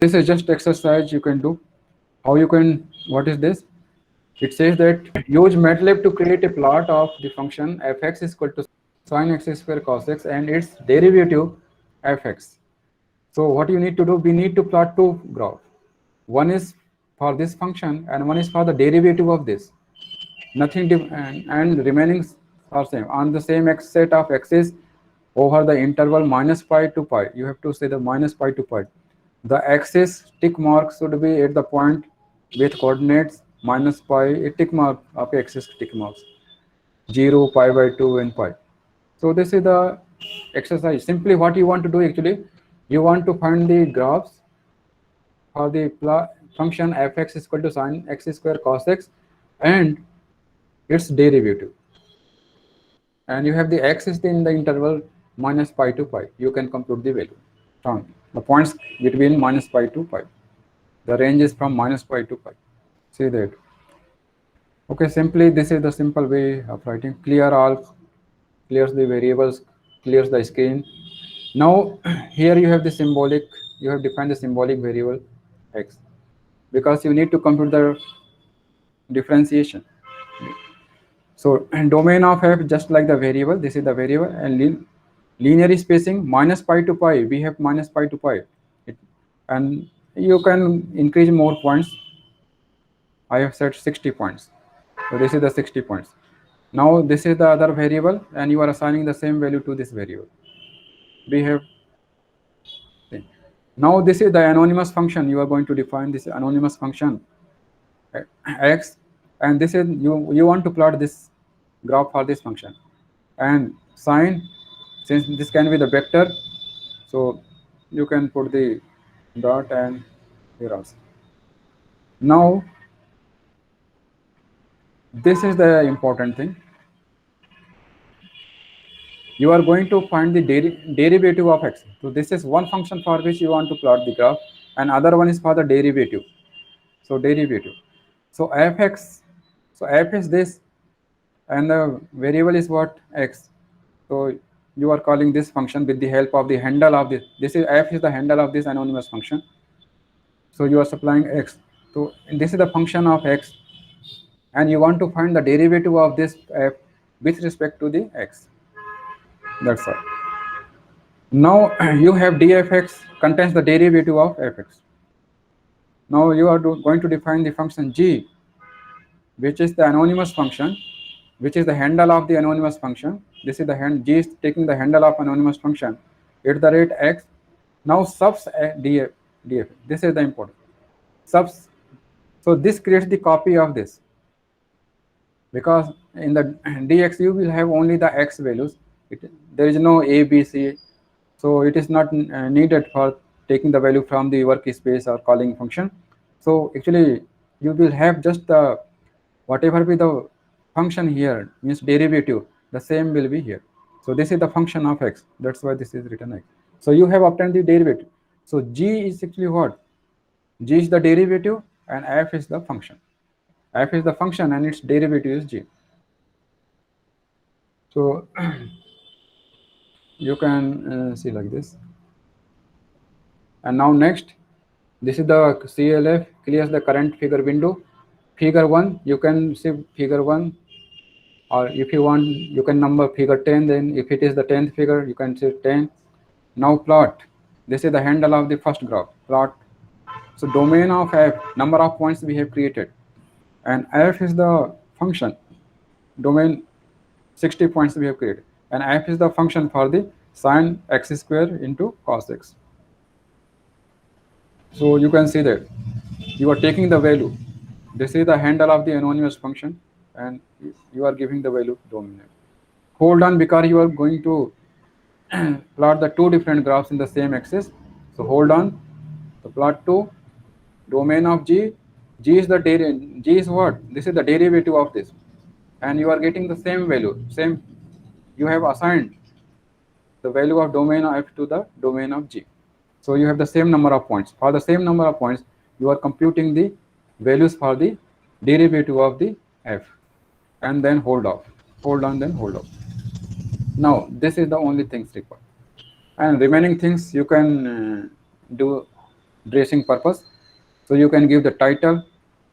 This is just exercise you can do. How you can, what is this? It says that use MATLAB to create a plot of the function fx is equal to sin x square cos x and its derivative fx. So what you need to do, we need to plot two graphs. One is for this function and one is for the derivative of this. Nothing and remaining are same. On the same x set of x's over the interval minus pi to pi. You have to say the minus pi to pi. The axis tick mark should be at the point with coordinates minus pi, a tick mark of axis tick marks 0, pi by 2 and pi. So this is the exercise. Simply what you want to do actually, you want to find the graphs for the function fx is equal to sin x square cos x and its derivative. And you have the axis in the interval minus pi to pi. You can compute the value. Found the points between minus pi to pi. The range is from minus pi to pi. See that. Okay, simply this is the simple way of writing. Clear all, clears the variables, clears the screen. Now here you have the symbolic, you have defined the symbolic variable x because you need to compute the differentiation. So domain of f just like the variable, this is the variable, and linear spacing minus pi to pi, we have minus pi to pi, and you can increase more points. I have set 60 points. So this is the 60 points. Now this is the other variable and you are assigning the same value to this variable. We have, now this is the anonymous function. You are going to define this anonymous function x, and this is you want to plot this graph for this function, and sign, since this can be the vector, so you can put the dot and here also. Now this is the important thing. You are going to find the derivative of x. So this is one function for which you want to plot the graph, and other one is for the derivative. So derivative. So fx, so f is this, and the variable is what? X. So you are calling this function with the help of the handle of this. This is f is the handle of this anonymous function. So you are supplying x. So this is the function of x, and you want to find the derivative of this f with respect to the x. That's all. Now you have dfx contains the derivative of fx. Now you are going to define the function g, which is the anonymous function, which is the handle of the anonymous function. This is the g is taking the handle of anonymous function at the rate x. Now subs df. This is the important subs. So this creates the copy of this, because in the dx you will have only the x values. There is no a, b, c, so it is not needed for taking the value from the workspace or calling function. So actually you will have just the whatever be the function here, means derivative, the same will be here. So this is the function of x, that's why this is written x. So you have obtained the derivative. So g is actually what? G is the derivative and f is the function. F is the function and its derivative is g. So you can see like this. And now next, this is the CLF, clears the current figure window. Figure 1, you can see figure 1, or if you want you can number figure 10, then if it is the 10th figure you can say 10. Now plot, this is the handle of the first graph, plot. So domain of f, number of points we have created, and f is the function, domain 60 points we have created, and f is the function for the sin x square into cos x. So you can see that you are taking the value. This is the handle of the anonymous function, and you are giving the value domain. Hold on, because you are going to plot the two different graphs in the same axis. So hold on. So plot 2, domain of g. G is the G is what? This is the derivative of this, and you are getting the same value. Same, you have assigned the value of domain of f to the domain of g. So you have the same number of points. For the same number of points, you are computing the values for the derivative of the f, and then hold off. Hold on, then hold off. Now this is the only things required, and remaining things you can do dressing purpose. So you can give the title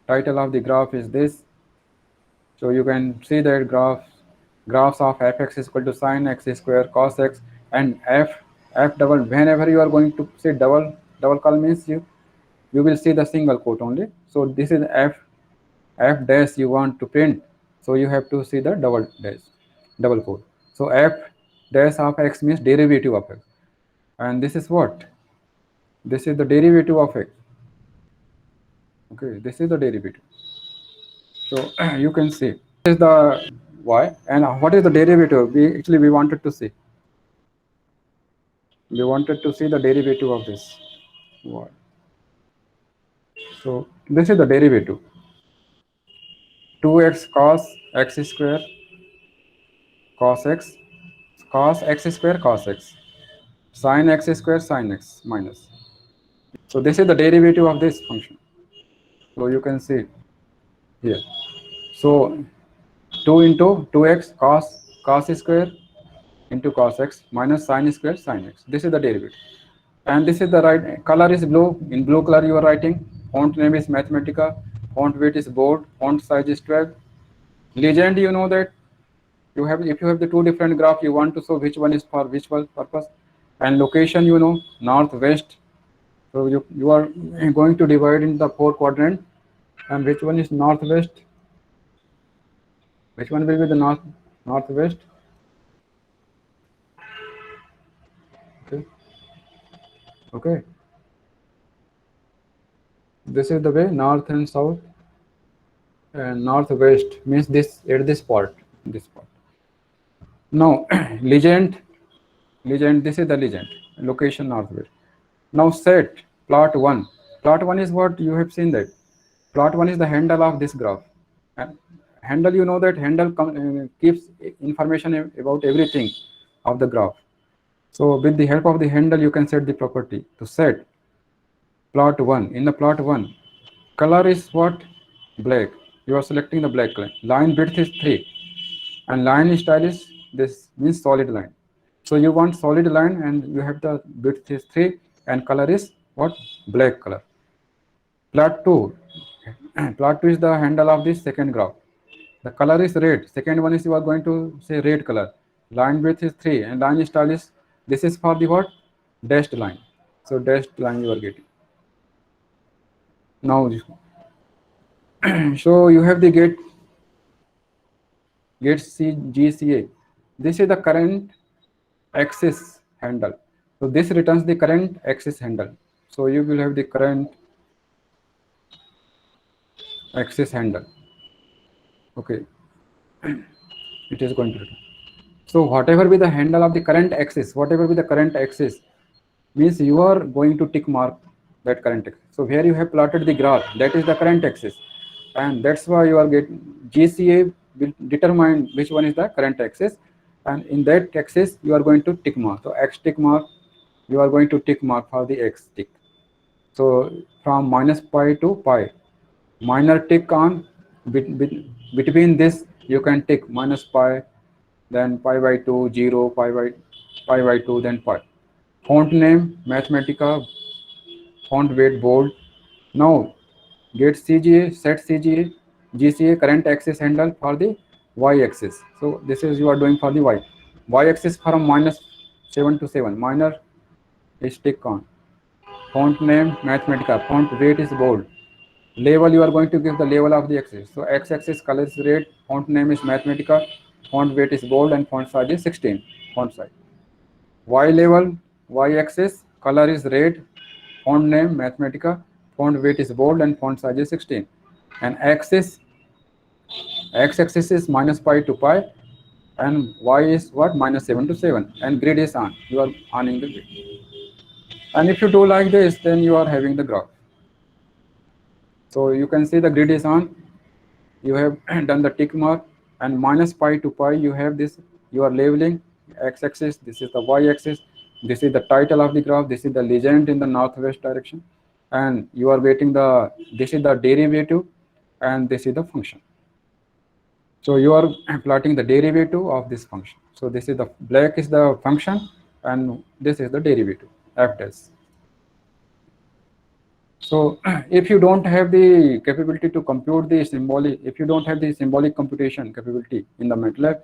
of the graph is this. So you can see that graphs of fx is equal to sin x square cos x, and f double, whenever you are going to say double call means you will see the single quote only. So this is f dash you want to print, so you have to see the double quote. So f dash of x means derivative of x, and this is what, this is the derivative of x. Okay, this is the derivative. So you can see this is the y, and what is the derivative? We wanted to see, the derivative of this y. So this is the derivative, 2x cos x square cos x, cos x square cos x, sin x square sin x minus. So this is the derivative of this function. So you can see here. So 2 into 2x cos square into cos x minus sin square sin x. This is the derivative. And this is the right color is blue. In blue color you are writing. Font name is Mathematica. Font weight is bold. Font size is 12. Legend, you know that you have, if you have the two different graph, you want to show which one is for which purpose. And location, you know, north west. So you are going to divide in the 4 quadrant, and which one is northwest? Which one will be the northwest? Okay. Okay. This is the way, north and south, and northwest means this at this part. Now legend, this is the legend, location northwest. Now set plot 1. Plot 1 is what you have seen that. Plot 1 is the handle of this graph. And handle, you know that handle keeps information about everything of the graph. So with the help of the handle, you can set the property to set plot 1. In the plot 1, color is what? Black. You are selecting the black line. Line width is 3. And line style is, this means solid line. So you want solid line, and you have the width is 3 and color is what? Black color. Plot 2. Plot 2 is the handle of this second graph. The color is red. Second one is, you are going to say red color. Line width is 3 and line style is, this is for the what? Dashed line. So dashed line you are getting. Now so you have the gate GCA. This is the current axis handle. So this returns the current axis handle. So you will have the current axis handle. Okay. It is going to return. So whatever be the handle of the current axis, means you are going to tick mark that current axis. So here you have plotted the graph, that is the current axis, and that's why you are getting GCA will determine which one is the current axis, and in that axis you are going to tick mark. So x tick mark, you are going to tick mark for the x tick. So from minus pi to pi, minor tick on between this, you can tick minus pi, then pi by 2, 0, pi by 2, then pi. Font name Mathematica, font weight bold. Now get CGA, set CGA, GCA current axis handle for the y axis. So this is you are doing for the y axis from minus 7 to 7. Minor is tick on. Font name Mathematica, font weight is bold. Label, you are going to give the label of the axis. So x axis color is red, font name is Mathematica, font weight is bold, and font size is 16. Font size. Y label, y axis color is red, font name Mathematica, font weight is bold, and font size is 16. And axis, x axis is minus pi to pi, and y is what? Minus 7 to 7. And grid is on. You are on the grid. And if you do like this, then you are having the graph. So you can see the grid is on. You have done the tick mark, and minus pi to pi, you have this, you are labeling x-axis, this is the y-axis, this is the title of the graph, this is the legend in the northwest direction, and you are getting the, this is the derivative, and this is the function. So you are plotting the derivative of this function. So this is the black is the function, and this is the derivative, f dash. So if you don't have the capability to compute the symbolic, if you don't have the symbolic computation capability in the MATLAB,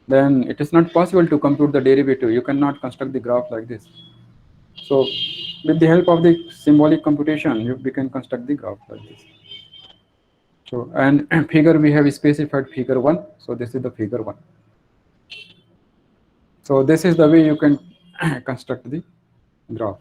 then it is not possible to compute the derivative. You cannot construct the graph like this. So with the help of the symbolic computation, we can construct the graph like this. So, and figure we have specified figure 1. So this is the figure 1. So this is the way you can construct the graph.